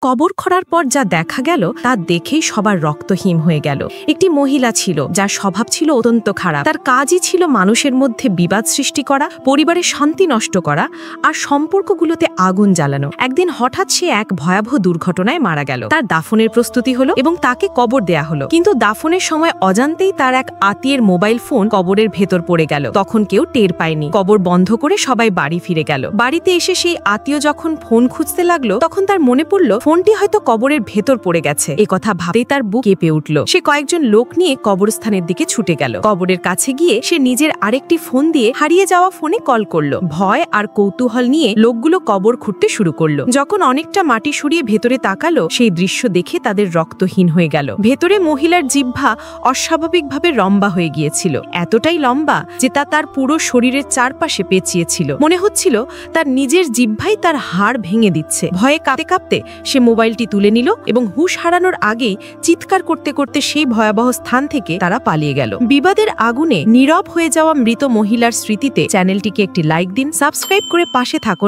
কবর খোঁড়ার পর যা দেখা গেল তা দেখেই সবার রক্তহীন হয়ে গেল। একটি মহিলা ছিল যার স্বভাব ছিল অত্যন্ত খারাপ। তার কাজই ছিল মানুষের মধ্যে বিবাদ সৃষ্টি করা, পরিবারের শান্তি নষ্ট করা আর সম্পর্কগুলোতে আগুন জ্বালানো। একদিন হঠাৎ সে এক ভয়াবহ দুর্ঘটনায় মারা গেল। তার দাফনের প্রস্তুতি হলো এবং তাকে কবর দেয়া হলো, কিন্তু দাফনের সময় অজান্তেই তার এক আত্মীয়ের মোবাইল ফোন কবরের ভেতর পড়ে গেল। তখন কেউ টের পায়নি। কবর বন্ধ করে সবাই বাড়ি ফিরে গেল। বাড়িতে এসে সেই আত্মীয় যখন ফোন খুঁজতে লাগলো তখন তার মনে পড়ল ফোনটি হয়তো কবরের ভেতর পড়ে গেছে। এ কথা ভাবতেই তার বুক কেঁপে উঠল। সে কয়েকজন লোক নিয়ে কবরস্থানের দিকে ছুটে গেল। কবরের কাছে গিয়ে সে নিজের আরেকটি ফোন দিয়ে হারিয়ে যাওয়া ফোনে কল করলো। ভয় আর কৌতূহল নিয়ে লোকগুলো কবর খুঁড়তে শুরু করলো। যখন অনেকটা মাটি সরিয়ে ভেতরে তাকালো, সেই দৃশ্য দেখে তাদের রক্তহীন হয়ে গেল। ভেতরে মহিলার জিহ্বা অস্বাভাবিকভাবে লম্বা হয়ে গিয়েছিল, এতটাই লম্বা যে তা তার পুরো শরীরের চারপাশে পেঁচিয়েছিল। মনে হচ্ছিল তার নিজের জিহ্বাই তার হাড় ভেঙে দিচ্ছে। ভয়ে কাঁপতে কাঁপতে সে মোবাইলটি তুলে নিল এবং হুঁশ হারানোর আগেই চিৎকার করতে করতে সেই ভয়াবহ স্থান থেকে তারা পালিয়ে গেল। বিবাদের আগুনে নীরব হয়ে যাওয়া মৃত মহিলার স্মৃতিতে চ্যানেলটিকে একটি লাইক দিন, সাবস্ক্রাইব করে পাশে থাকুন।